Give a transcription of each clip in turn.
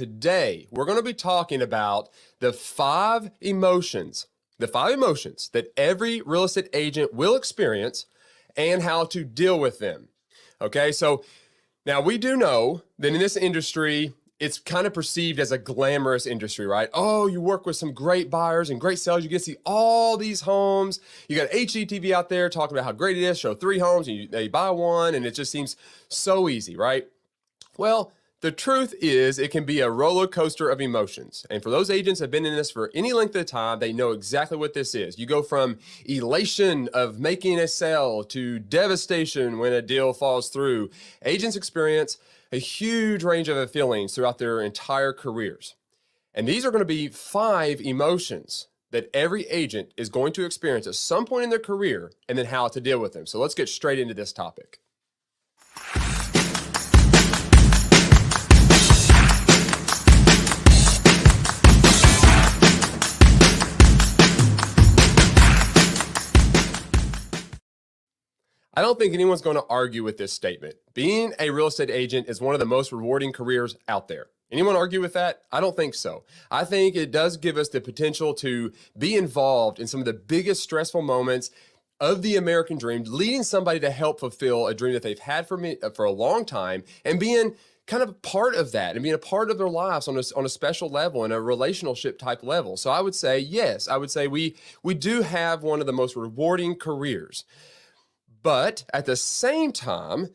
Today, we're going to be talking about the five emotions that every real estate agent will experience and how to deal with them. Okay, so now we do know that in this industry, it's kind of perceived as a glamorous industry, right? Oh, you work with some great buyers and great sellers. You get to see all these homes. You got HGTV out there talking about how great it is, show 3 homes, and you buy one, and it just seems so easy, right? Well, the truth is it can be a roller coaster of emotions. And for those agents that have been in this for any length of time, they know exactly what this is. You go from elation of making a sale to devastation when a deal falls through. Agents experience a huge range of feelings throughout their entire careers. And these are going to be 5 emotions that every agent is going to experience at some point in their career, and then how to deal with them. So let's get straight into this topic. I don't think anyone's going to argue with this statement. Being a real estate agent is one of the most rewarding careers out there. Anyone argue with that? I don't think so. I think it does give us the potential to be involved in some of the biggest stressful moments of the American dream, leading somebody to help fulfill a dream that they've had for a long time, and being kind of part of that and being a part of their lives on a special level and a relationship type level. So I would say, yes, I would say we do have one of the most rewarding careers. But at the same time,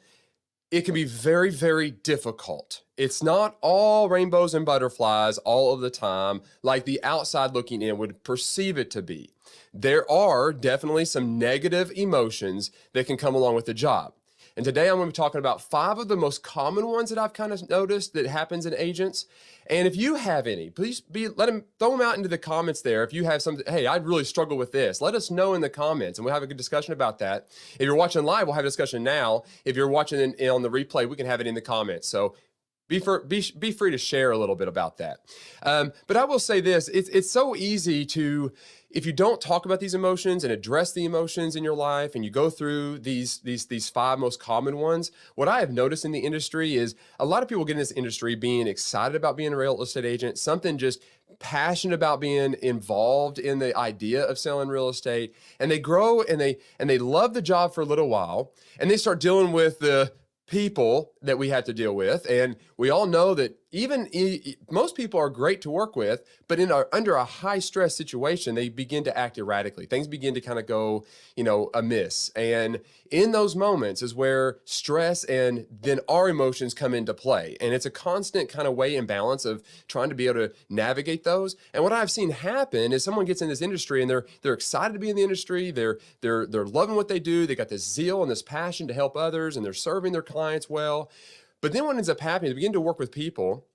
it can be very, very difficult. It's not all rainbows and butterflies all of the time, like the outside looking in would perceive it to be. There are definitely some negative emotions that can come along with the job. And today I'm going to be talking about 5 of the most common ones that I've kind of noticed that happens in agents. And if you have any, please throw them out into the comments there. If you have something, hey, I really struggle with this, let us know in the comments and we'll have a good discussion about that. If you're watching live, we'll have a discussion now. If you're watching on the replay, we can have it in the comments. So be free to share a little bit about that. But I will say this, it's so easy to, if you don't talk about these emotions and address the emotions in your life and you go through these 5 most common ones, what I have noticed in the industry is a lot of people get in this industry being excited about being a real estate agent, something just passionate about being involved in the idea of selling real estate, and they grow and they love the job for a little while, and they start dealing with the people that we have to deal with. And we all know that most people are great to work with, but under a high stress situation, they begin to act erratically. Things begin to kind of go, amiss. And in those moments is where stress and then our emotions come into play. And it's a constant kind of weigh and balance of trying to be able to navigate those. And what I've seen happen is someone gets in this industry and they're excited to be in the industry. They're loving what they do. They got this zeal and this passion to help others, and they're serving their clients well. But then what ends up happening, they begin to work with people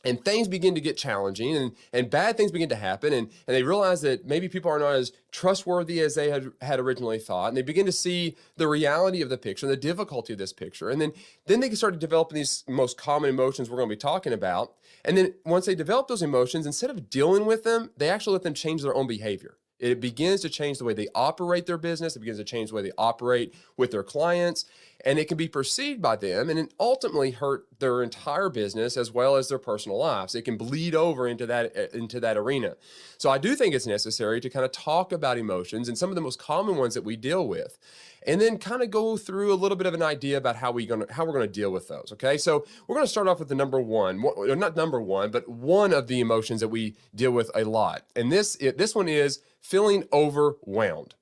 and things begin to get challenging and bad things begin to happen. And they realize that maybe people are not as trustworthy as they had originally thought. And they begin to see the reality of the picture, the difficulty of this picture. And then they can start to develop these most common emotions we're going to be talking about. And then once they develop those emotions, instead of dealing with them, they actually let them change their own behavior. It begins to change the way they operate their business. It begins to change the way they operate with their clients. And it can be perceived by them and it ultimately hurt their entire business as well as their personal lives. It can bleed over into that arena. So I do think it's necessary to kind of talk about emotions and some of the most common ones that we deal with, and then kind of go through a little bit of an idea about how we're going to deal with those. Okay, so we're going to start off with the number one, not number one, but one of the emotions that we deal with a lot. And this one is feeling overwhelmed.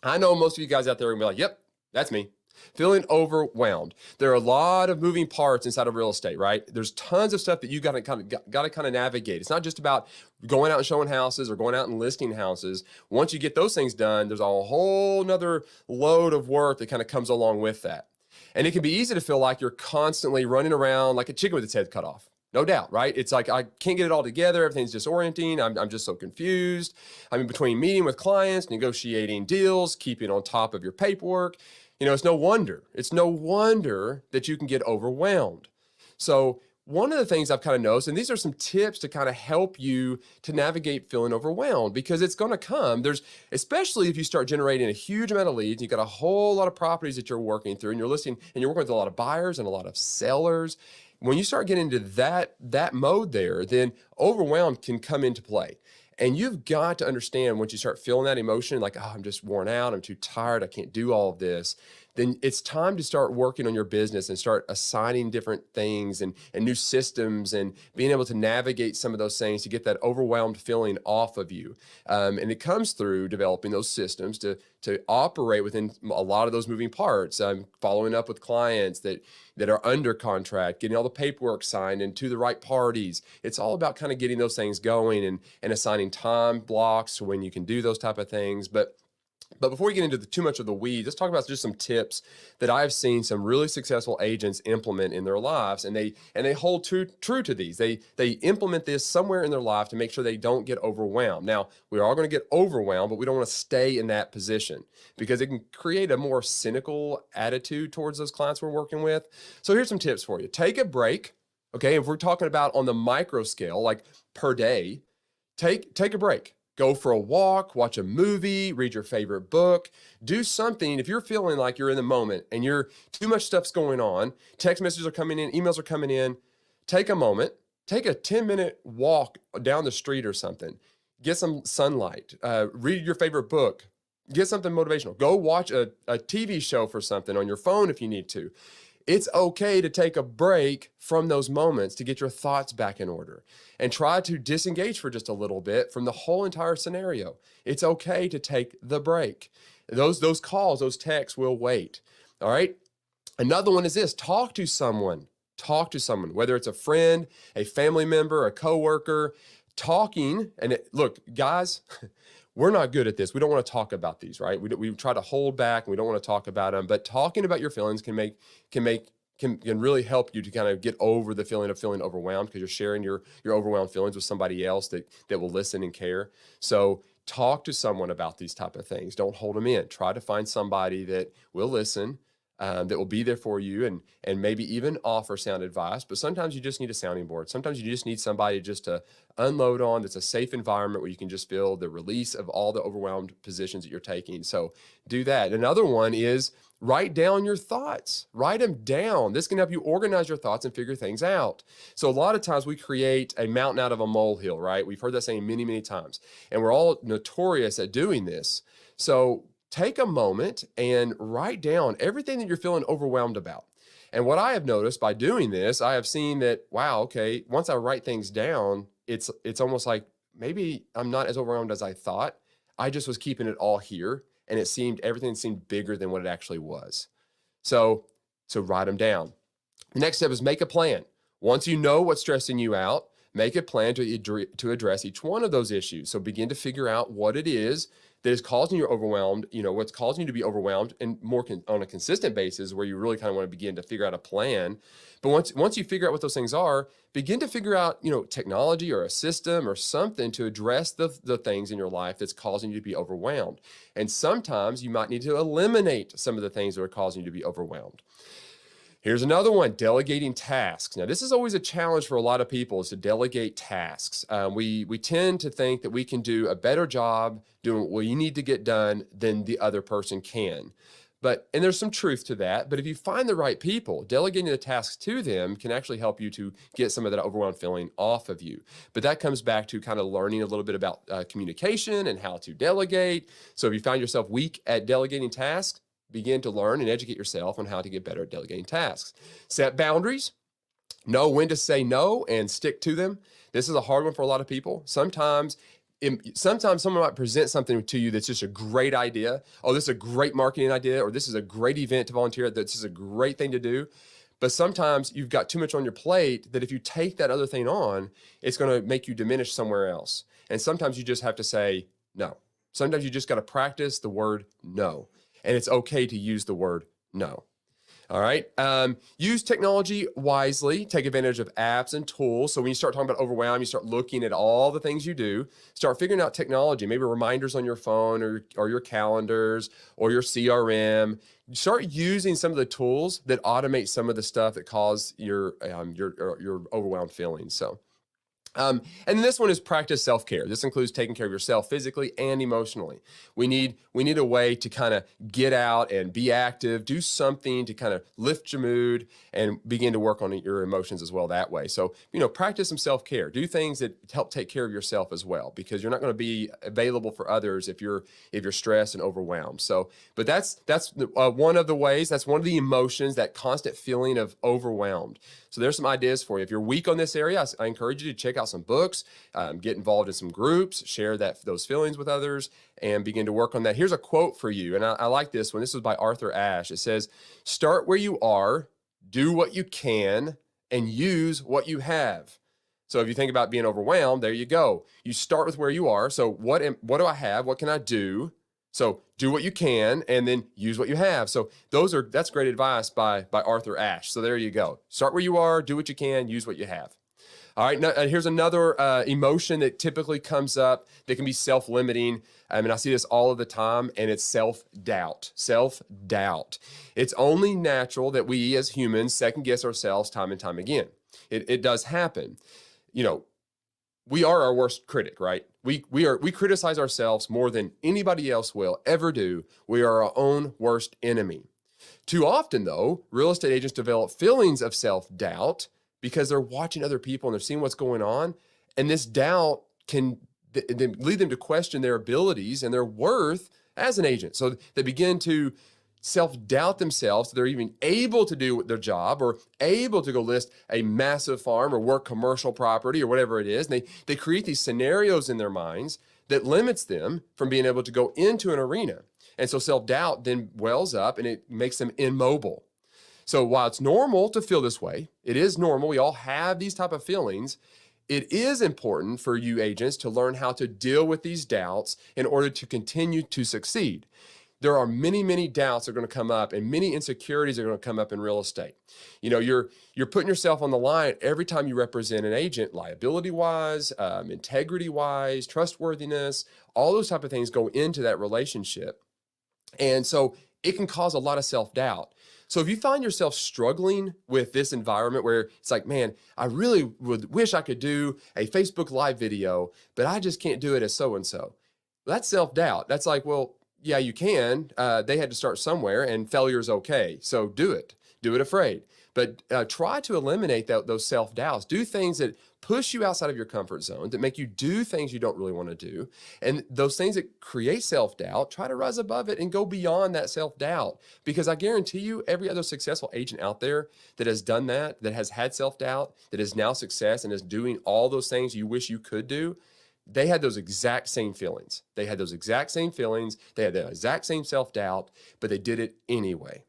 I know most of you guys out there are going to be like, yep, that's me. Feeling overwhelmed. There are a lot of moving parts inside of real estate, right? There's tons of stuff that you got to kind of navigate. It's not just about going out and showing houses or going out and listing houses. Once you get those things done, there's a whole nother load of work that kind of comes along with that. And it can be easy to feel like you're constantly running around like a chicken with its head cut off. No doubt, right? It's like, I can't get it all together. Everything's disorienting. I'm just so confused. I'm in between meeting with clients, negotiating deals, keeping on top of your paperwork. It's no wonder that you can get overwhelmed. So one of the things I've kind of noticed, and these are some tips to kind of help you to navigate feeling overwhelmed, because it's going to come. Especially if you start generating a huge amount of leads, you've got a whole lot of properties that you're working through, and you're listing, and you're working with a lot of buyers and a lot of sellers. when you start getting into that mode there, then overwhelmed can come into play. And you've got to understand once you start feeling that emotion, like, oh, I'm just worn out, I'm too tired, I can't do all of this, then it's time to start working on your business and start assigning different things and new systems and being able to navigate some of those things to get that overwhelmed feeling off of you. And it comes through developing those systems to operate within a lot of those moving parts, following up with clients that are under contract, getting all the paperwork signed and to the right parties. It's all about kind of getting those things going and assigning time blocks when you can do those type of things. But before we get into too much of the weeds, let's talk about just some tips that I've seen some really successful agents implement in their lives, and they hold true to these. They implement this somewhere in their life to make sure they don't get overwhelmed. Now, we are going to get overwhelmed, but we don't want to stay in that position because it can create a more cynical attitude towards those clients we're working with. So here's some tips for you. Take a break. Okay, if we're talking about on the micro scale, like per day, take a break. Go for a walk, watch a movie, read your favorite book, do something. If you're feeling like you're in the moment and too much stuff's going on, text messages are coming in, emails are coming in, take a moment, take a 10-minute walk down the street or something, get some sunlight, read your favorite book, get something motivational, go watch a TV show for something on your phone if you need to. It's okay to take a break from those moments to get your thoughts back in order and try to disengage for just a little bit from the whole entire scenario. It's okay to take the break. Those calls, those texts will wait. All right. Another one is this: talk to someone, whether it's a friend, a family member, a coworker. Look, guys, we're not good at this. We don't want to talk about these, right? We try to hold back and we don't want to talk about them, but talking about your feelings can really help you to kind of get over the feeling of feeling overwhelmed, because you're sharing your overwhelmed feelings with somebody else that will listen and care. So talk to someone about these type of things. Don't hold them in. Try to find somebody that will listen, that will be there for you and maybe even offer sound advice. But sometimes you just need a sounding board. Sometimes you just need somebody just to unload on, that's a safe environment where you can just feel the release of all the overwhelmed positions that you're taking. So do that. Another one is write down your thoughts. Write them down. This can help you organize your thoughts and figure things out. So a lot of times we create a mountain out of a molehill, right? We've heard that saying many, many times, and we're all notorious at doing this. So take a moment and write down everything that you're feeling overwhelmed about. And what I have noticed by doing this, I have seen that, wow, okay, once I write things down, it's almost like maybe I'm not as overwhelmed as I thought. I just was keeping it all here, and everything seemed bigger than what it actually was. So write them down. The next step is make a plan. Once you know what's stressing you out, make a plan to address each one of those issues. So begin to figure out what it is that is causing you overwhelmed, what's causing you to be overwhelmed, and more on a consistent basis, where you really kind of want to begin to figure out a plan. But once you figure out what those things are, begin to figure out, technology or a system or something to address the things in your life that's causing you to be overwhelmed. And sometimes you might need to eliminate some of the things that are causing you to be overwhelmed. Here's another one: delegating tasks. Now, this is always a challenge for a lot of people, is to delegate tasks. We tend to think that we can do a better job doing what we need to get done than the other person can. And there's some truth to that. But if you find the right people, delegating the tasks to them can actually help you to get some of that overwhelmed feeling off of you. But that comes back to kind of learning a little bit about communication and how to delegate. So if you find yourself weak at delegating tasks, begin to learn and educate yourself on how to get better at delegating tasks. Set boundaries. Know when to say no and stick to them. This is a hard one for a lot of people. Sometimes someone might present something to you that's just a great idea. Oh, this is a great marketing idea, or this is a great event to volunteer at. This is a great thing to do. But sometimes you've got too much on your plate that if you take that other thing on, it's going to make you diminish somewhere else. And sometimes you just have to say no. Sometimes you just got to practice the word no. And it's okay to use the word no. All right. Use technology wisely. Take advantage of apps and tools. So when you start talking about overwhelm, you start looking at all the things you do. Start figuring out technology, maybe reminders on your phone or your calendars or your CRM. Start using some of the tools that automate some of the stuff that cause your overwhelmed feelings. So And this one is practice self-care. This includes taking care of yourself physically and emotionally. We need a way to kind of get out and be active, do something to kind of lift your mood and begin to work on your emotions as well that way. So, practice some self-care. Do things that help take care of yourself as well, because you're not going to be available for others if you're stressed and overwhelmed. So, but that's one of the ways. That's one of the emotions, that constant feeling of overwhelmed. So there's some ideas for you. If you're weak on this area, I encourage you to check out some books, get involved in some groups, share those feelings with others, and begin to work on that. Here's a quote for you, and I like this one. This was by Arthur Ashe. It says, "Start where you are, do what you can, and use what you have." So if you think about being overwhelmed, there you go. You start with where you are. So what do I have? What can I do? So do what you can and then use what you have. So that's great advice by Arthur Ashe. So there you go. Start where you are, do what you can, use what you have. All right, now, here's another emotion that typically comes up that can be self-limiting. I see this all of the time, and it's self-doubt. Self-doubt. It's only natural that we as humans second-guess ourselves time and time again. It does happen. We are our worst critic, right? We criticize ourselves more than anybody else will ever do. We are our own worst enemy. Too often, though, real estate agents develop feelings of self-doubt because they're watching other people and they're seeing what's going on. And this doubt can lead them to question their abilities and their worth as an agent. So they begin to self-doubt themselves. They're even able to do their job or able to go list a massive farm or work commercial property or whatever it is. And they create these scenarios in their minds that limits them from being able to go into an arena. And so self-doubt then wells up and it makes them immobile. So while it's normal to feel this way, it is normal. We all have these type of feelings. It is important for you agents to learn how to deal with these doubts in order to continue to succeed. There are many, many doubts that are going to come up and many insecurities are going to come up in real estate. You're putting yourself on the line every time you represent an agent, liability-wise, integrity-wise, trustworthiness, all those type of things go into that relationship. And so it can cause a lot of self-doubt. So if you find yourself struggling with this environment where it's like, man, I really would wish I could do a Facebook Live video, but I just can't do it as so-and-so. That's self-doubt. That's like, well, yeah, you can. They had to start somewhere, and failure is okay. So do it. Do it afraid. But try to eliminate those self-doubts. Do things that push you outside of your comfort zone, that make you do things you don't really want to do. And those things that create self-doubt, try to rise above it and go beyond that self-doubt. Because I guarantee you, every other successful agent out there that has done that has had self-doubt, that is now success and is doing all those things you wish you could do, they had those exact same feelings. They had those exact same feelings. They had the exact same self-doubt, but they did it anyway.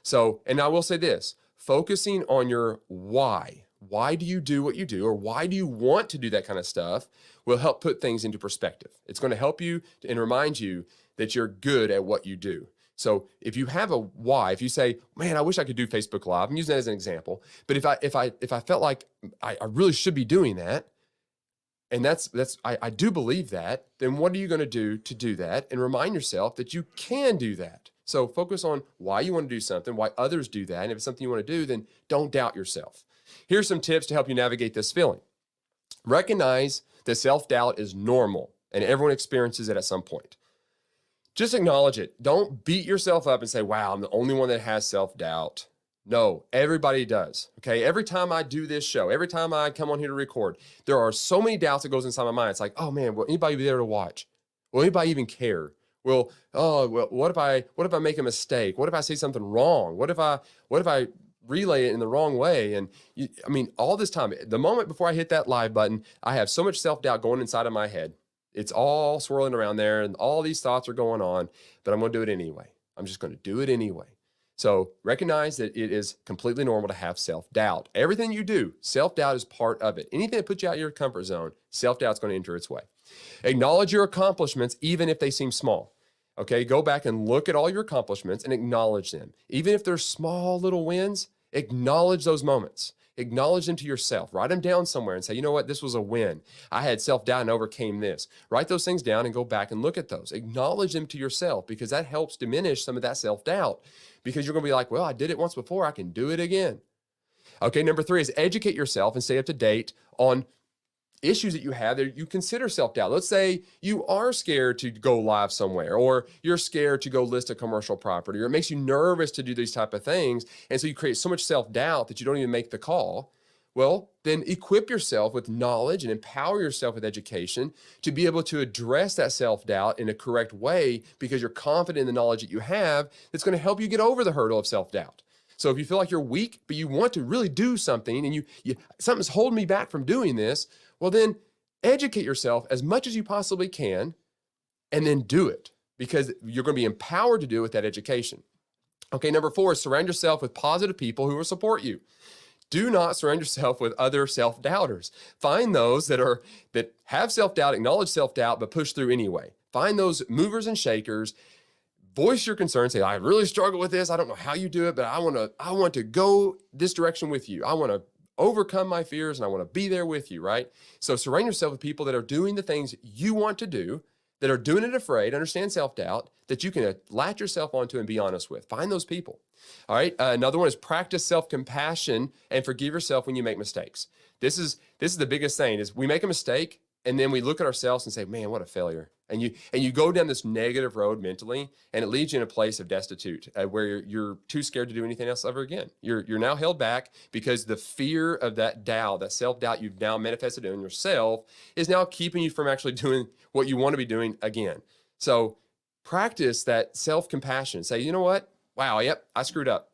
So, and I will say this, focusing on your why. Why do you do what you do, or why do you want to do that kind of stuff, will help put things into perspective. It's going to help you and remind you that you're good at what you do. So if you have a why, if you say, man, I wish I could do Facebook Live, I'm using that as an example, but if I felt like I really should be doing that, and I do believe that, then what are you going to do that? And remind yourself that you can do that. So focus on why you want to do something, why others do that. And if it's something you want to do, then don't doubt yourself. Here's some tips to help you navigate this feeling. Recognize that self-doubt is normal and everyone experiences it at some point. Just acknowledge it. Don't beat yourself up and say, wow, I'm the only one that has self-doubt. No, everybody does. Okay. Every time I do this show, every time I come on here to record, there are so many doubts that goes inside my mind. It's like, oh man, will anybody be there to watch? Will anybody even care? Well, what if I make a mistake? What if I say something wrong? What if I relay it in the wrong way? And all this time, the moment before I hit that live button, I have so much self-doubt going inside of my head. It's all swirling around there and all these thoughts are going on, but I'm going to do it anyway. I'm just going to do it anyway. So recognize that it is completely normal to have self-doubt. Everything you do, self-doubt is part of it. Anything that puts you out of your comfort zone, self-doubt is going to enter its way. Acknowledge your accomplishments, even if they seem small. Okay, go back and look at all your accomplishments and acknowledge them. Even if they're small little wins, acknowledge those moments. Acknowledge them to yourself. Write them down somewhere and say, you know what, this was a win. I had self-doubt and overcame this. Write those things down and go back and look at those. Acknowledge them to yourself, because that helps diminish some of that self-doubt, because you're going to be like, well, I did it once before, I can do it again. Okay, number 3 is educate yourself and stay up to date on issues that you have that you consider self-doubt. Let's say you are scared to go live somewhere, or you're scared to go list a commercial property, or it makes you nervous to do these type of things. And so you create so much self-doubt that you don't even make the call. Well, then equip yourself with knowledge and empower yourself with education to be able to address that self-doubt in a correct way, because you're confident in the knowledge that you have that's going to help you get over the hurdle of self-doubt. So if you feel like you're weak, but you want to really do something and something's holding me back from doing this, well, then educate yourself as much as you possibly can and then do it, because you're going to be empowered to do it with that education. Okay, number 4 is surround yourself with positive people who will support you. Do not surround yourself with other self-doubters. Find those that have self-doubt, acknowledge self-doubt, but push through anyway. Find those movers and shakers. Voice your concerns. Say, I really struggle with this. I don't know how you do it, but I want to go this direction with you. I want to overcome my fears and I want to be there with you, right? So surround yourself with people that are doing the things you want to do, that are doing it afraid, understand self-doubt, that you can latch yourself onto and be honest with. Find those people. All right. Another one is practice self-compassion and forgive yourself when you make mistakes. This is the biggest thing is we make a mistake and then we look at ourselves and say, man, what a failure. And you go down this negative road mentally, and it leads you in a place of destitute where you're too scared to do anything else ever again. You're now held back because the fear of that doubt, that self-doubt you've now manifested in yourself, is now keeping you from actually doing what you want to be doing again. So practice that self-compassion. Say, you know what? Wow, yep, I screwed up.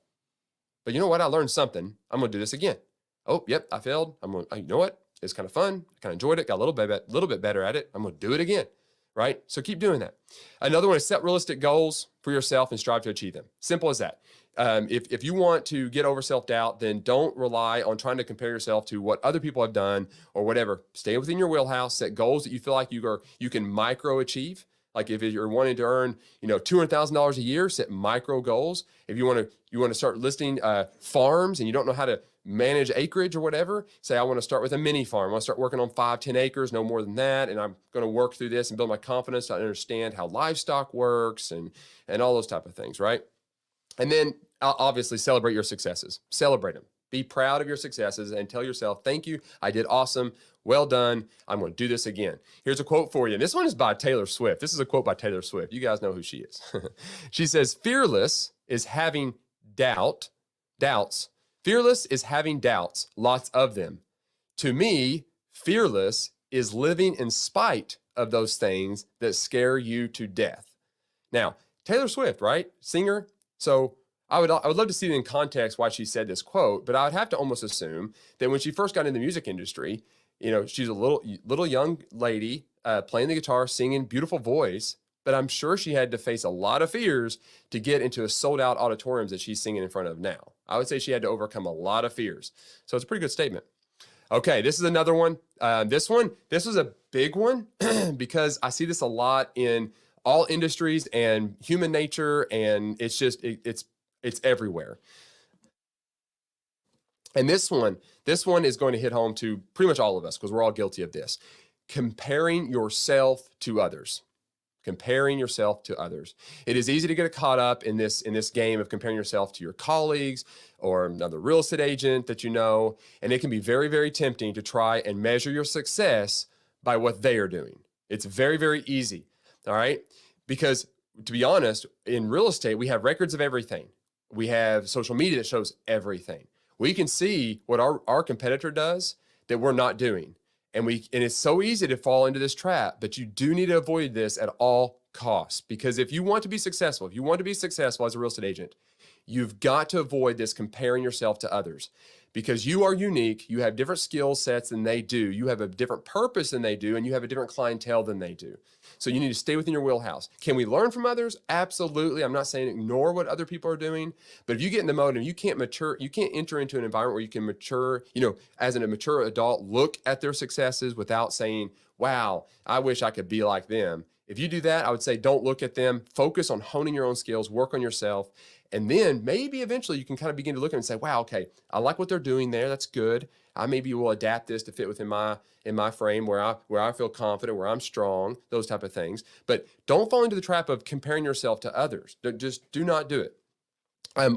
But you know what? I learned something. I'm going to do this again. Oh, yep, I failed. You know what? It's kind of fun. I kind of enjoyed it. Got a little bit better at it. I'm going to do it again. Right? So keep doing that. Another one is set realistic goals for yourself and strive to achieve them. Simple as that. If you want to get over self-doubt, then don't rely on trying to compare yourself to what other people have done or whatever. Stay within your wheelhouse, set goals that you feel like you can micro achieve. Like if you're wanting to earn, $200,000 a year, set micro goals. If you want to start listing farms and you don't know how to manage acreage or whatever, say, I want to start with a mini farm. I want to start working on 5-10 acres, no more than that. And I'm going to work through this and build my confidence to understand how livestock works and all those type of things, right? And then obviously celebrate your successes. Celebrate them. Be proud of your successes and tell yourself, thank you. I did awesome. Well done. I'm going to do this again. Here's a quote for you. And this one is by Taylor Swift. This is a quote by Taylor Swift. You guys know who she is. She says, fearless is having doubts. Fearless is having doubts, lots of them. To me, fearless is living in spite of those things that scare you to death. Now, Taylor Swift, right? Singer. So I would love to see it in context why she said this quote, but I would have to almost assume that when she first got in the music industry, she's a little young lady playing the guitar, singing, beautiful voice, but I'm sure she had to face a lot of fears to get into a sold out auditoriums that she's singing in front of now. I would say she had to overcome a lot of fears. So it's a pretty good statement. Okay, this is another one. This was a big one because I see this a lot in all industries and human nature, and it's just, it's everywhere. And this one is going to hit home to pretty much all of us because we're all guilty of this. Comparing yourself to others. Comparing yourself to others. It is easy to get caught up in this game of comparing yourself to your colleagues or another real estate agent that you know, and it can be very, very tempting to try and measure your success by what they are doing. It's very, very easy, all right? Because to be honest, in real estate, we have records of everything. We have social media that shows everything. We can see what our competitor does that we're not doing. And it's so easy to fall into this trap, but you do need to avoid this at all costs. Because if you want to be successful, as a real estate agent, you've got to avoid this comparing yourself to others. Because you are unique, you have different skill sets than they do, you have a different purpose than they do, and you have a different clientele than they do. So you need to stay within your wheelhouse. Can we learn from others? Absolutely. I'm not saying ignore what other people are doing, but if you get in the mode and you can't enter into an environment where you can mature, as a mature adult, look at their successes without saying, wow, I wish I could be like them. If you do that, I would say don't look at them. Focus on honing your own skills, work on yourself. And then maybe eventually you can kind of begin to look at it and say, wow, okay, I like what they're doing there. That's good. I maybe will adapt this to fit within my frame where I feel confident, where I'm strong, those type of things. But don't fall into the trap of comparing yourself to others. Just do not do it.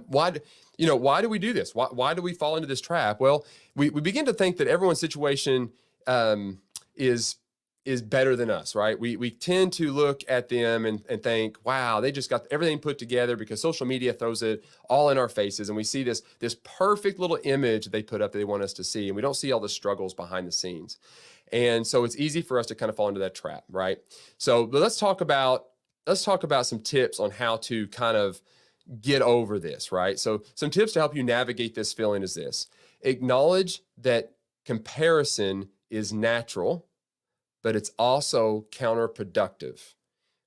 Why do we do this? Why do we fall into this trap? Well, we begin to think that everyone's situation is better than us, right? We tend to look at them and think, wow, they just got everything put together because social media throws it all in our faces. And we see this perfect little image they put up that they want us to see. And we don't see all the struggles behind the scenes. And so it's easy for us to kind of fall into that trap, right? So but let's talk about some tips on how to kind of get over this, right? So some tips to help you navigate this feeling is this. Acknowledge that comparison is natural, but it's also counterproductive.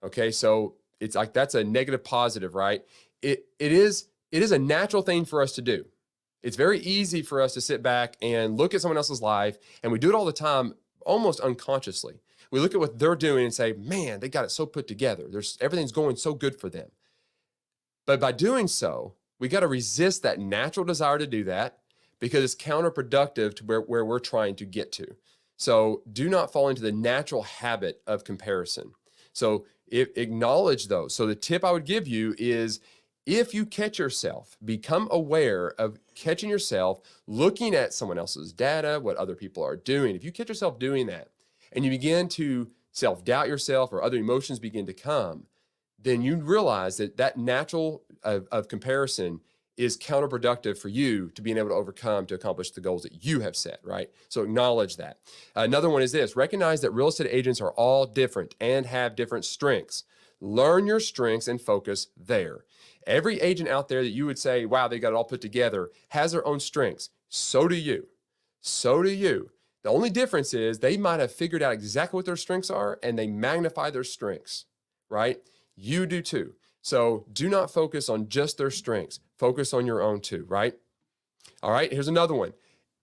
Okay, so it's like that's a negative positive, right? It is a natural thing for us to do. It's very easy for us to sit back and look at someone else's life, and we do it all the time, almost unconsciously. We look at what they're doing and say, man, they got it so put together. Everything's going so good for them. But by doing so, we got to resist that natural desire to do that because it's counterproductive to where we're trying to get to. So do not fall into the natural habit of comparison. So acknowledge those. So the tip I would give you is if you catch yourself, become aware of catching yourself, looking at someone else's data, what other people are doing. If you catch yourself doing that and you begin to self-doubt yourself or other emotions begin to come, then you realize that natural of comparison is counterproductive for you to being able to overcome to accomplish the goals that you have set, right? So acknowledge that. Another one is this: recognize that real estate agents are all different and have different strengths. Learn your strengths and focus there. Every agent out there that you would say, wow, they got it all put together, has their own strengths. So do you. So do you. The only difference is they might have figured out exactly what their strengths are and they magnify their strengths, right? You do too. So do not focus on just their strengths. Focus on your own too, right? All right, here's another one.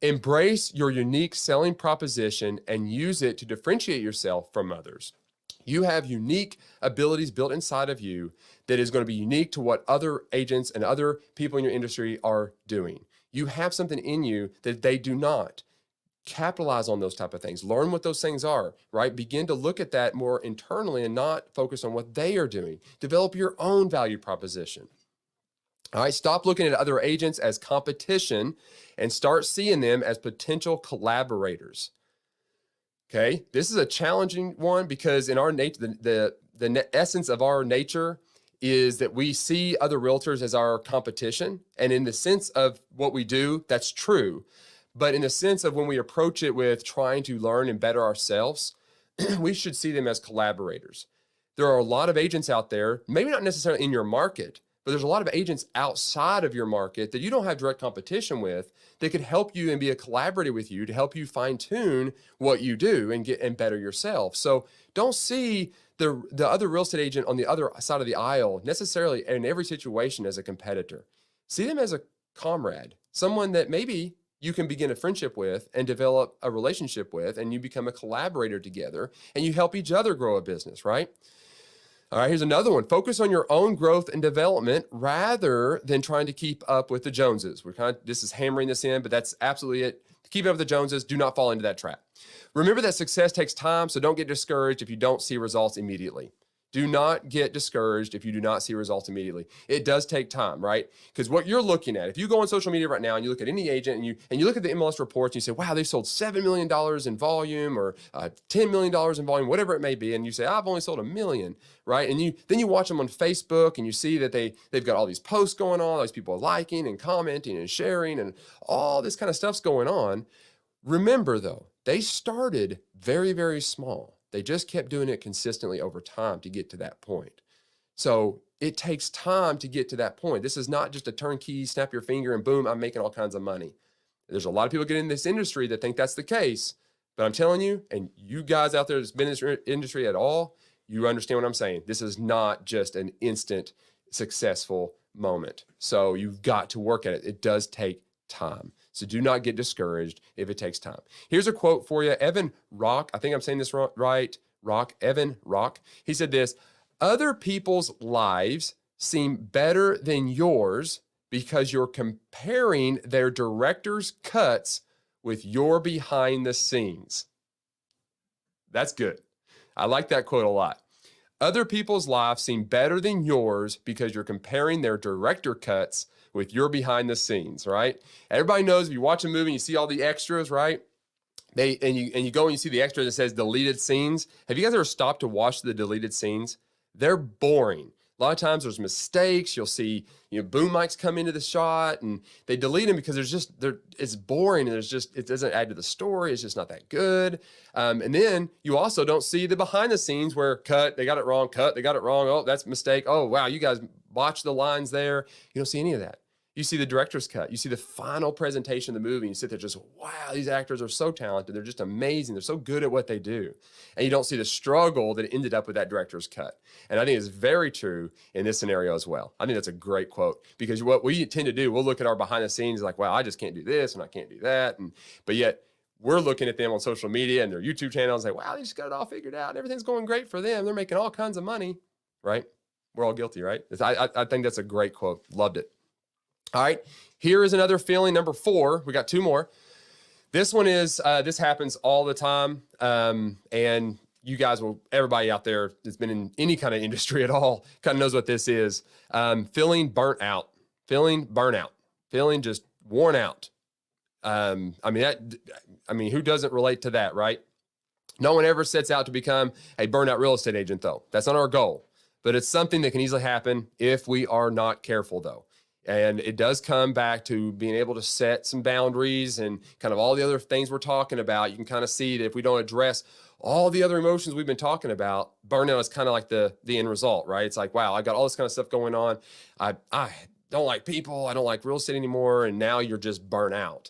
Embrace your unique selling proposition and use it to differentiate yourself from others. You have unique abilities built inside of you that is going to be unique to what other agents and other people in your industry are doing. You have something in you that they do not. Capitalize on those type of things. Learn what those things are, right? Begin to look at that more internally and not focus on what they are doing. Develop your own value proposition. All right, stop looking at other agents as competition and start seeing them as potential collaborators. Okay, this is a challenging one because in our nature, the essence of our nature is that we see other realtors as our competition. And in the sense of what we do, that's true. But in the sense of when we approach it with trying to learn and better ourselves, we should see them as collaborators. There are a lot of agents out there, maybe not necessarily in your market, but there's a lot of agents outside of your market that you don't have direct competition with that could help you and be a collaborator with you to help you fine tune what you do and get and better yourself. So don't see the other real estate agent on the other side of the aisle necessarily in every situation as a competitor. See them as a comrade, someone that maybe you can begin a friendship with and develop a relationship with, and you become a collaborator together and you help each other grow a business, right? All right, here's another one. Focus on your own growth and development rather than trying to keep up with the Joneses. This is hammering this in, but that's absolutely it. Keep up with the Joneses. Do not fall into that trap. Remember that success takes time, so don't get discouraged if you don't see results immediately. Do not get discouraged if you do not see results immediately. It does take time, right? Because what you're looking at, if you go on social media right now and you look at any agent and you look at the MLS reports and you say, wow, they sold $7 million in volume or $10 million in volume, whatever it may be, and you say, I've only sold $1 million, right? And then you watch them on Facebook and you see that they've got all these posts going on, all these people liking and commenting and sharing and all this kind of stuff's going on. Remember though, they started very, very small. They just kept doing it consistently over time to get to that point. So it takes time to get to that point. This is not just a turnkey, snap your finger and boom, I'm making all kinds of money. There's a lot of people getting in this industry that think that's the case, but I'm telling you, and you guys out there that's been in this industry at all, you understand what I'm saying. This is not just an instant successful moment. So you've got to work at it. It does take time. So do not get discouraged if it takes time. Here's a quote for you. Evan Rock, I think I'm saying this right. Evan Rock. He said this: other people's lives seem better than yours because you're comparing their director's cuts with your behind the scenes. That's good. I like that quote a lot. Other people's lives seem better than yours because you're comparing their director cuts with your behind the scenes, right? Everybody knows if you watch a movie and you see all the extras, right? You go and you see the extra that says deleted scenes. Have you guys ever stopped to watch the deleted scenes? They're boring. A lot of times there's mistakes. You'll see, boom mics come into the shot and they delete them because it's boring and it doesn't add to the story. It's just not that good. And then you also don't see the behind the scenes where cut, they got it wrong, cut, they got it wrong. Oh, that's a mistake. Oh, wow, you guys botched the lines there. You don't see any of that. You see the director's cut. You see the final presentation of the movie. And you sit there just, wow, these actors are so talented. They're just amazing. They're so good at what they do. And you don't see the struggle that ended up with that director's cut. And I think it's very true in this scenario as well. I think that's a great quote because what we tend to do, we'll look at our behind the scenes like, wow, I just can't do this and I can't do that. But yet we're looking at them on social media and their YouTube channels and say, wow, they just got it all figured out. Everything's going great for them. They're making all kinds of money, right? We're all guilty, right? I think that's a great quote. Loved it. All right, here is another feeling, number 4. We got 2 more. This one is, this happens all the time. And you guys everybody out there that's been in any kind of industry at all kind of knows what this is. Feeling burnt out, feeling just worn out. Who doesn't relate to that, right? No one ever sets out to become a burnout real estate agent though. That's not our goal, but it's something that can easily happen if we are not careful though. And it does come back to being able to set some boundaries and kind of all the other things we're talking about. You can kind of see that if we don't address all the other emotions we've been talking about, burnout is kind of like the end result, right? It's like, wow, I've got all this kind of stuff going on. I don't like people. I don't like real estate anymore. And now you're just burnt out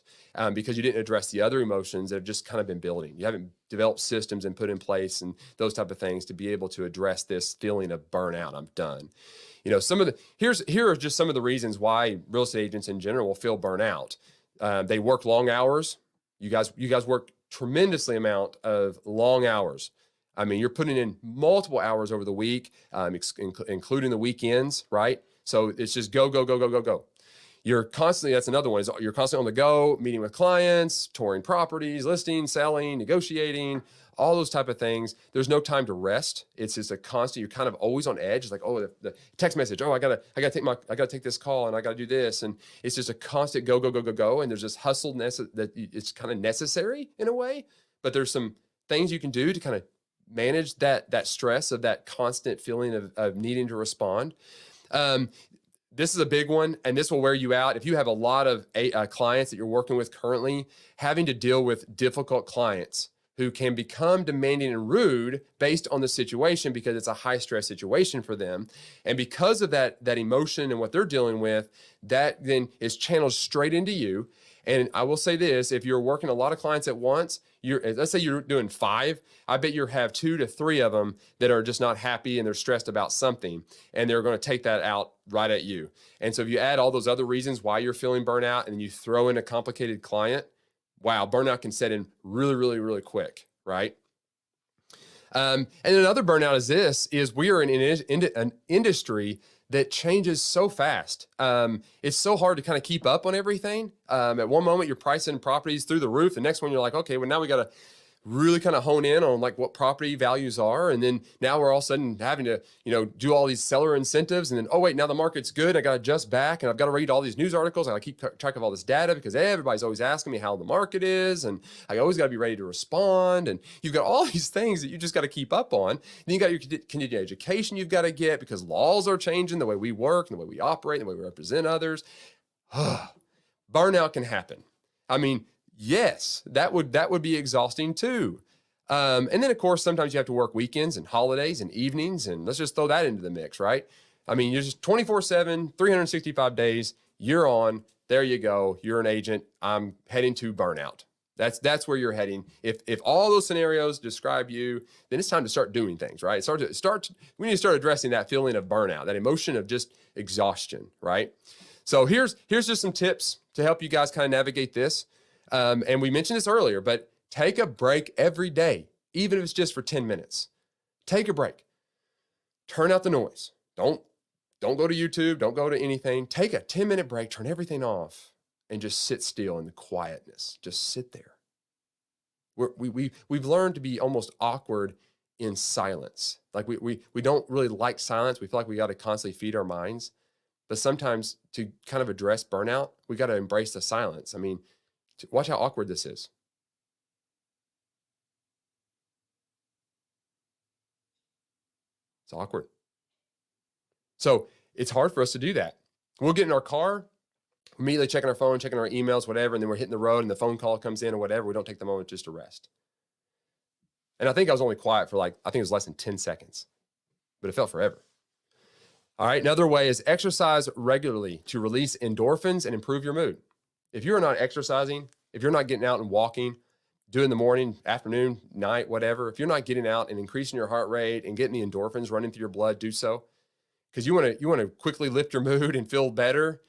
because you didn't address the other emotions that have just kind of been building. You haven't developed systems and put in place and those type of things to be able to address this feeling of burnout. I'm done. Here are just some of the reasons why real estate agents in general will feel burnout. They work long hours. You guys work tremendously amount of long hours. I mean, you're putting in multiple hours over the week, including the weekends, right? So it's just go, go, go, go, go, go. That's another one, is you're constantly on the go, meeting with clients, touring properties, listing, selling, negotiating, all those type of things. There's no time to rest. It's just a constant, you're kind of always on edge. It's like, oh, the text message, oh, I gotta take this call and I gotta do this. And it's just a constant go, go, go, go, go. And there's this hustleness that it's kind of necessary in a way, but there's some things you can do to kind of manage that stress of that constant feeling of needing to respond. This is a big one, and this will wear you out. If you have a lot of clients that you're working with currently, having to deal with difficult clients who can become demanding and rude based on the situation because it's a high stress situation for them. And because of that emotion and what they're dealing with, that then is channeled straight into you. And I will say this, if you're working a lot of clients at once, let's say you're doing 5, I bet you have 2 to 3 of them that are just not happy and they're stressed about something, and they're going to take that out right at you. And so if you add all those other reasons why you're feeling burnout and you throw in a complicated client, wow, burnout can set in really, really, really quick, right? And another burnout is we are in an industry that changes so fast. It's so hard to kind of keep up on everything. At one moment, you're pricing properties through the roof. The next one, you're like, okay, well, now we got to really kind of hone in on like what property values are. And then now we're all of a sudden having to, do all these seller incentives. And then, oh wait, now the market's good. I got to adjust back and I've got to read all these news articles. I got to keep track of all this data because everybody's always asking me how the market is. And I always got to be ready to respond. And you've got all these things that you just got to keep up on. Then you got your continuing education you've got to get because laws are changing the way we work and the way we operate and the way we represent others. Burnout can happen. I mean, yes, that would be exhausting too. And then of course, sometimes you have to work weekends and holidays and evenings, and let's just throw that into the mix, right? I mean, you're just 24/7, 365 days, you're on, there you go. You're an agent. I'm heading to burnout. That's where you're heading. If all those scenarios describe you, then it's time to start doing things, right? We need to start addressing that feeling of burnout, that emotion of just exhaustion, right? So here's just some tips to help you guys kind of navigate this. And we mentioned this earlier, but take a break every day, even if it's just for 10 minutes. Take a break. Turn out the noise. Don't go to YouTube. Don't go to anything. Take a 10-minute break, turn everything off, and just sit still in the quietness. Just sit there. We've learned to be almost awkward in silence. Like we don't really like silence. We feel like we got to constantly feed our minds. But sometimes to kind of address burnout, we got to embrace the silence. I mean, watch how awkward this is. It's awkward. So it's hard for us to do that. We'll get in our car, immediately checking our phone, checking our emails, whatever, and then we're hitting the road and the phone call comes in or whatever. We don't take the moment just to rest. And I think I was only quiet for I think it was less than 10 seconds, but it felt forever. All right, another way is exercise regularly to release endorphins and improve your mood. If you're not exercising, if you're not getting out and walking, doing the morning, afternoon, night, whatever, if you're not getting out and increasing your heart rate and getting the endorphins running through your blood, do so. Because you want to quickly lift your mood and feel better.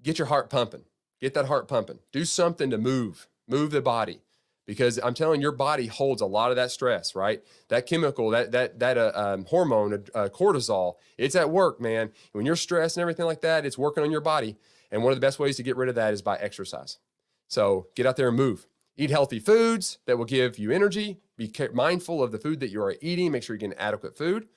Get your heart pumping. Get that heart pumping. Do something to move the body. Because I'm telling you, your body holds a lot of that stress, right? That chemical, that hormone, cortisol, it's at work, man. When you're stressed and everything like that, it's working on your body. And one of the best ways to get rid of that is by exercise. So get out there and move. Eat healthy foods that will give you energy. Be mindful of the food that you are eating. Make sure you're getting adequate food.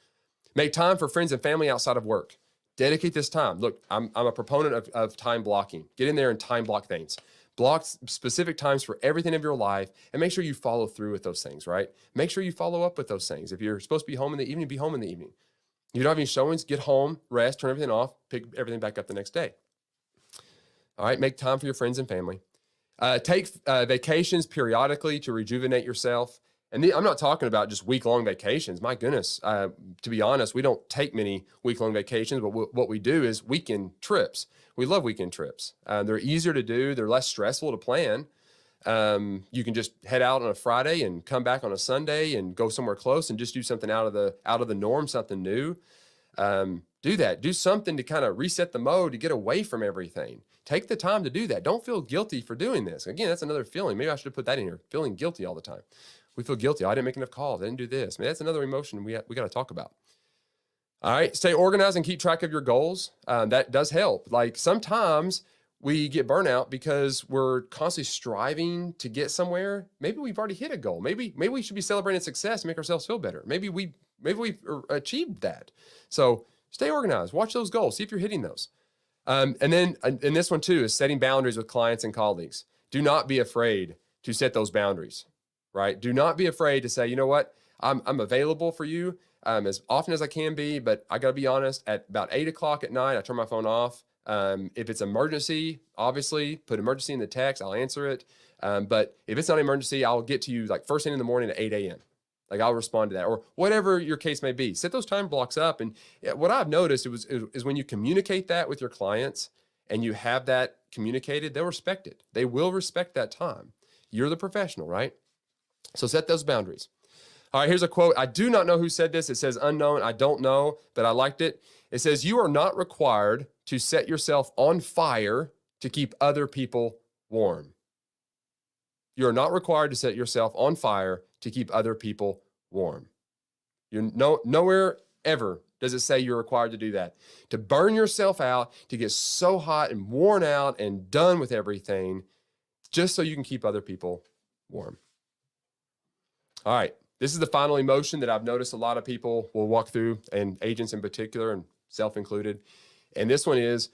Make time for friends and family outside of work. Dedicate this time. Look, I'm a proponent of time blocking. Get in there and time block things. Block specific times for everything of your life and make sure you follow through with those things, right? Make sure you follow up with those things. If you're supposed to be home in the evening, be home in the evening. You don't have any showings, get home, rest, turn everything off, pick everything back up the next day. All right, make time for your friends and family. Take vacations periodically to rejuvenate yourself. And I'm not talking about just week-long vacations. My goodness, to be honest, we don't take many week-long vacations, but what we do is weekend trips. We love weekend trips. They're easier to do. They're less stressful to plan. You can just head out on a Friday and come back on a Sunday and go somewhere close and just do something out of the norm, something new. Do that. Do something to kind of reset the mode, to get away from everything. Take the time to do that. Don't feel guilty for doing this. Again, that's another feeling. Maybe I should have put that in here. Feeling guilty all the time. We feel guilty. I didn't make enough calls. I didn't do this. I mean, that's another emotion we got to talk about. All right. Stay organized and keep track of your goals. That does help. Like sometimes we get burnout because we're constantly striving to get somewhere. Maybe we've already hit a goal. Maybe we should be celebrating success and make ourselves feel better. Maybe we've achieved that. So stay organized. Watch those goals. See if you're hitting those. And then this one too is setting boundaries with clients and colleagues. Do not be afraid to set those boundaries. Right? Do not be afraid to say, you know what, I'm available for you as often as I can be, but I got to be honest, at about 8 o'clock at night, I turn my phone off. If it's emergency, obviously put emergency in the text, I'll answer it. But if it's not an emergency, I'll get to you like first thing in the morning at 8 a.m. Like I'll respond to that or whatever your case may be. Set those time blocks up. And what I've noticed is when you communicate that with your clients and you have that communicated, they'll respect it. They will respect that time. You're the professional, right? So set those boundaries. All right, here's a quote. I do not know who said this. It says unknown. I don't know, but I liked it. It says, you are not required to set yourself on fire to keep other people warm. You are not required to set yourself on fire to keep other people warm. You're nowhere ever does it say you're required to do that. To burn yourself out, to get so hot and worn out and done with everything, just so you can keep other people warm. All right, this is the final emotion that I've noticed a lot of people will walk through, and agents in particular, and self included. And this one is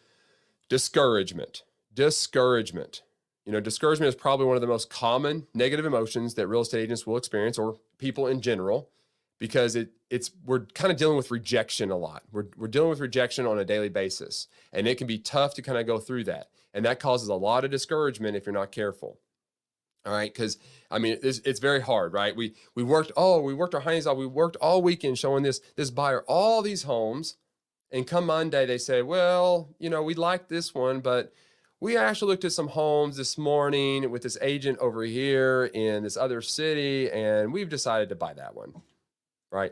discouragement. Discouragement. You know, discouragement is probably one of the most common negative emotions that real estate agents will experience, or people in general, because we're kind of dealing with rejection a lot. We're dealing with rejection on a daily basis, and it can be tough to kind of go through that. And that causes a lot of discouragement if you're not careful. All right, because I mean, it's very hard, right? We worked our hinds off. We worked all weekend showing this buyer all these homes, and come Monday they say, well, you know, we like this one, but we actually looked at some homes this morning with this agent over here in this other city, and we've decided to buy that one, right?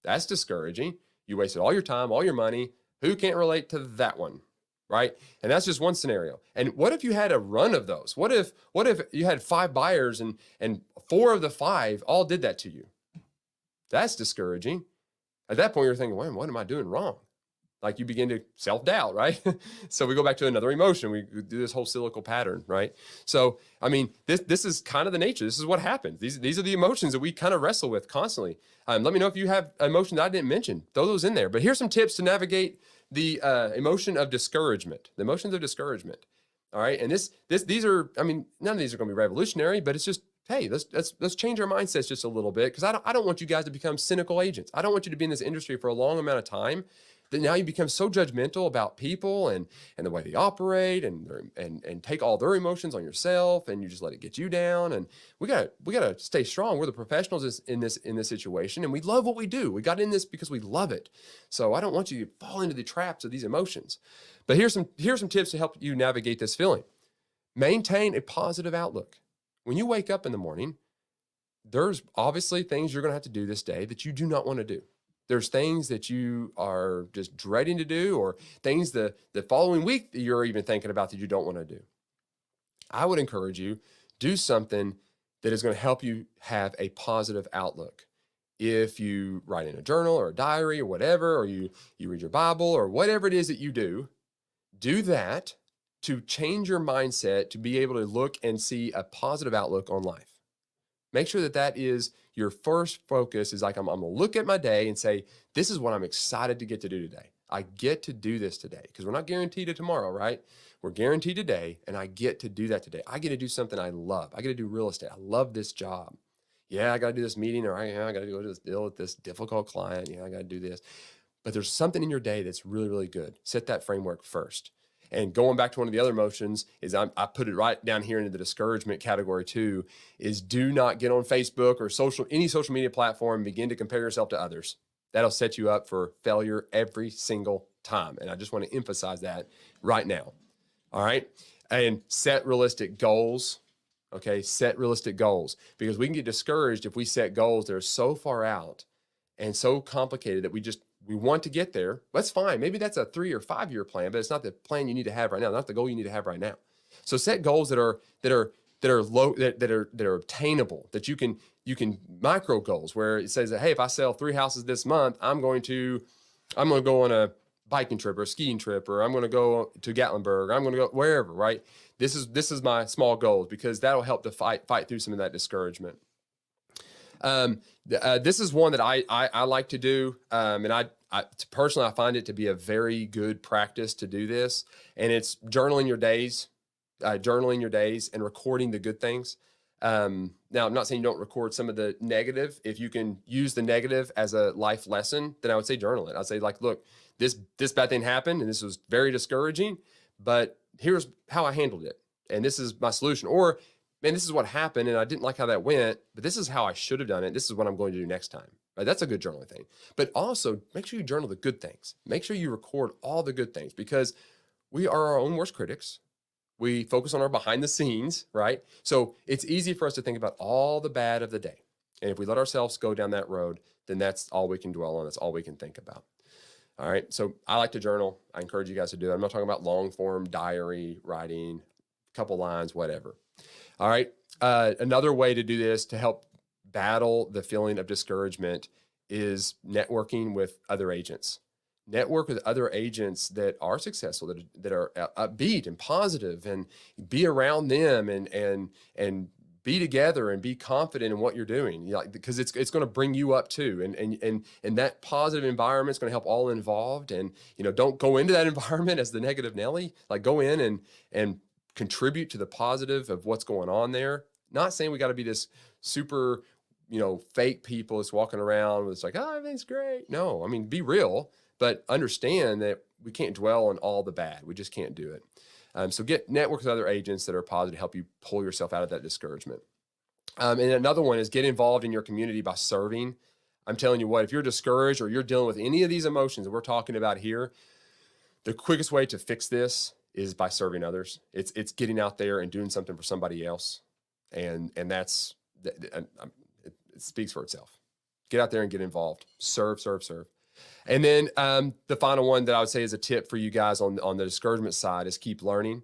That's discouraging. You wasted all your time, all your money. Who can't relate to that one? Right? And that's just one scenario. And what if you had a run of those? What if you had 5 buyers and 4 of the 5 all did that to you? That's discouraging. At that point, you're thinking, well, what am I doing wrong? Like you begin to self-doubt, right? So we go back to another emotion. We do this whole cyclical pattern, right? So, I mean, this is kind of the nature. This is what happens. These are the emotions that we kind of wrestle with constantly. Let me know if you have emotions I didn't mention. Throw those in there. But here's some tips to navigate the emotion of discouragement, the emotions of discouragement. All right. And these are, I mean, none of these are going to be revolutionary, but it's just hey, let's change our mindsets just a little bit, because I don't want you guys to become cynical agents. I don't want you to be in this industry for a long amount of time that now you become so judgmental about people and the way they operate and take all their emotions on yourself, and you just let it get you down. And we gotta stay strong. We're the professionals in this situation, and we love what we do. We got in this because we love it. So I don't want you to fall into the traps of these emotions. But here's some tips to help you navigate this feeling. Maintain a positive outlook. When you wake up in the morning, there's obviously things you're going to have to do this day that you do not want to do. There's things that you are just dreading to do, or things the following week that you're even thinking about that you don't want to do. I would encourage you, do something that is going to help you have a positive outlook. If you write in a journal or a diary or whatever, or you read your Bible or whatever it is that you do that to change your mindset, to be able to look and see a positive outlook on life. Make sure that is your first focus. Is like, I'm going to look at my day and say, this is what I'm excited to get to do today. I get to do this today, because we're not guaranteed to tomorrow, right? We're guaranteed today, and I get to do that today. I get to do something I love. I get to do real estate. I love this job. Yeah, I got to do this meeting, or I got to go to this deal with this difficult client. Yeah, I got to do this. But there's something in your day that's really, really good. Set that framework first. And going back to one of the other emotions is I put it right down here into the discouragement category too, is do not get on Facebook or any social media platform and begin to compare yourself to others. That'll set you up for failure every single time. And I just want to emphasize that right now. All right. And set realistic goals. Okay. Set realistic goals, because we can get discouraged if we set goals that are so far out and so complicated that we want to get there. That's fine. Maybe that's a 3 or 5 year plan, but it's not the plan you need to have right now. Not the goal you need to have right now. So set goals that are low, that are obtainable, that you can micro goals, where it says that, hey, if I sell 3 houses this month, I'm going to go on a biking trip or a skiing trip, or I'm going to go to Gatlinburg, or I'm going to go wherever, right? This is my small goals, because that'll help to fight through some of that discouragement. This is one that I like to do. And I personally, I find it to be a very good practice to do this. And it's journaling your days and recording the good things. Now, I'm not saying you don't record some of the negative. If you can use the negative as a life lesson, then I would say journal it. I'd say, like, look, this bad thing happened and this was very discouraging, but here's how I handled it. And this is my solution. Or, man, this is what happened and I didn't like how that went, but this is how I should have done it. This is what I'm going to do next time. Right? That's a good journaling thing. But also make sure you journal the good things. Make sure you record all the good things, because we are our own worst critics. We focus on our behind the scenes, right? So it's easy for us to think about all the bad of the day. And if we let ourselves go down that road, then that's all we can dwell on. That's all we can think about. All right. So I like to journal. I encourage you guys to do it. I'm not talking about long form diary writing, a couple lines, whatever. All right. Another way to do this to help battle the feeling of discouragement is networking with other agents. Network with other agents that are successful, that are upbeat and positive, and be around them and be together and be confident in what you're doing. Because it's going to bring you up too. And that positive environment is going to help all involved. And, don't go into that environment as the negative Nelly. Like, go in and contribute to the positive of what's going on there. Not saying we got to be this super, fake people that's walking around with, it's like, oh, everything's great. No, I mean, be real, but understand that we can't dwell on all the bad. We just can't do it. So network with other agents that are positive to help you pull yourself out of that discouragement. And another one is get involved in your community by serving. I'm telling you what, if you're discouraged or you're dealing with any of these emotions that we're talking about here, the quickest way to fix this is by serving others. It's getting out there and doing something for somebody else. And that's, it speaks for itself. Get out there and get involved. Serve. And then the final one that I would say is a tip for you guys on the discouragement side is keep learning.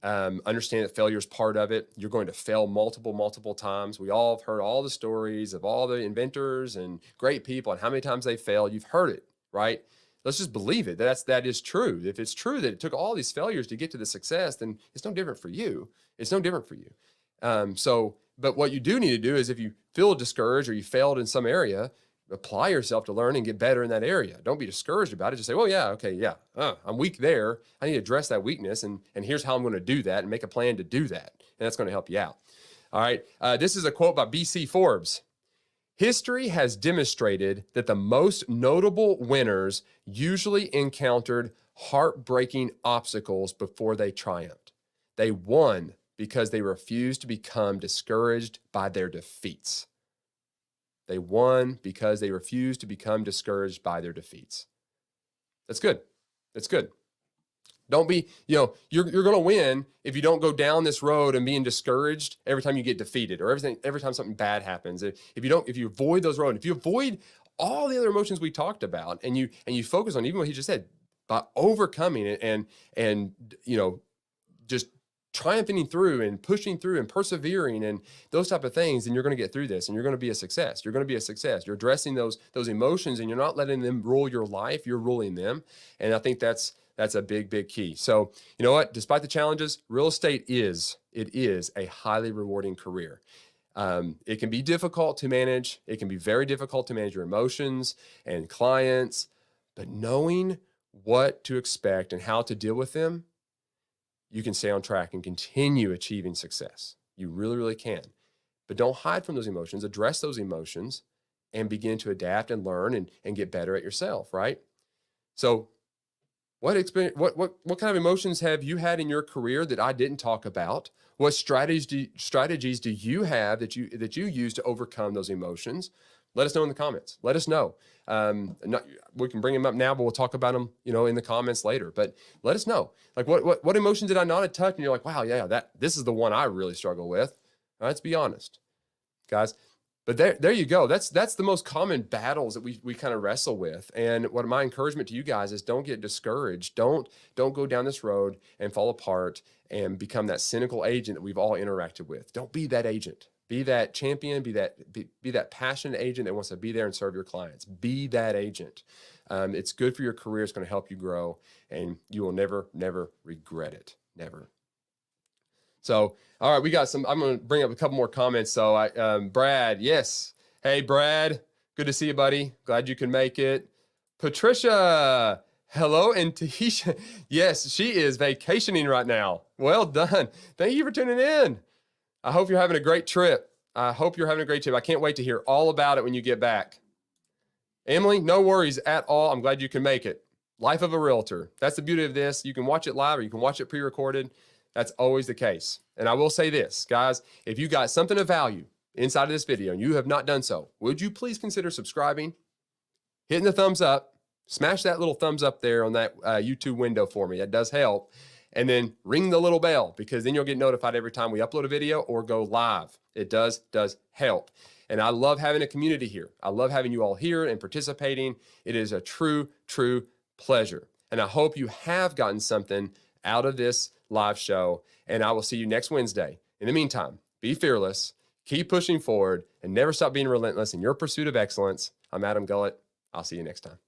Understand that failure is part of it. You're going to fail multiple times. We all have heard all the stories of all the inventors and great people and how many times they failed. You've heard it, right? Let's just believe it. That is true. If it's true that it took all these failures to get to the success, then it's no different for you. It's no different for you. But what you do need to do is, if you feel discouraged or you failed in some area, apply yourself to learn and get better in that area. Don't be discouraged about it. Just say, well, yeah, okay, yeah, I'm weak there. I need to address that weakness, and here's how I'm going to do that, and make a plan to do that. And that's going to help you out. All right. This is a quote by B.C. Forbes. History has demonstrated that the most notable winners usually encountered heartbreaking obstacles before they triumphed. They won because they refused to become discouraged by their defeats. They won because they refused to become discouraged by their defeats. That's good. That's good. Don't be, you're going to win if you don't go down this road and being discouraged every time you get defeated or every time something bad happens. If you avoid those roads, if you avoid all the other emotions we talked about and you focus on even what he just said, by overcoming it and just triumphing through and pushing through and persevering and those type of things, then you're going to get through this and you're going to be a success. You're going to be a success. You're addressing those emotions and you're not letting them rule your life. You're ruling them. And I think that's a big, big key. So you know what? Despite the challenges, real estate is a highly rewarding career. It can be difficult to manage. It can be very difficult to manage your emotions and clients, but knowing what to expect and how to deal with them, you can stay on track and continue achieving success. You really, really can. But don't hide from those emotions. Address those emotions and begin to adapt and learn and get better at yourself, right? So what kind of emotions have you had in your career that I didn't talk about? What strategies do you have that you use to overcome those emotions? Let us know in the comments. Let us know. We can bring them up now, but we'll talk about them, in the comments later. But let us know, like what emotion did I not touch? And you're like, wow, yeah, this is the one I really struggle with. All right, let's be honest, guys. But there you go. That's the most common battles that we kind of wrestle with. And what my encouragement to you guys is, don't get discouraged. Don't go down this road and fall apart and become that cynical agent that we've all interacted with. Don't be that agent. Be that champion. Be that passionate agent that wants to be there and serve your clients. Be that agent. It's good for your career. It's going to help you grow, and you will never regret it. Never. So, all right, I'm going to bring up a couple more comments. So Brad, yes. Hey, Brad, good to see you, buddy. Glad you can make it. Patricia, hello. And Tahisha, yes, she is vacationing right now. Well done. Thank you for tuning in. I hope you're having a great trip. I can't wait to hear all about it when you get back. Emily, no worries at all. I'm glad you can make it. Life of a realtor. That's the beauty of this. You can watch it live or you can watch it pre-recorded. That's always the case. And I will say this, guys, if you got something of value inside of this video and you have not done so, would you please consider subscribing, hitting the thumbs up, smash that little thumbs up there on that YouTube window for me. That does help. And then ring the little bell, because then you'll get notified every time we upload a video or go live. It does help. And I love having a community here. I love having you all here and participating. It is a true pleasure. And I hope you have gotten something out of this live show, and I will see you next Wednesday. In the meantime, be fearless, keep pushing forward, and never stop being relentless in your pursuit of excellence. I'm Adam Gullett. I'll see you next time.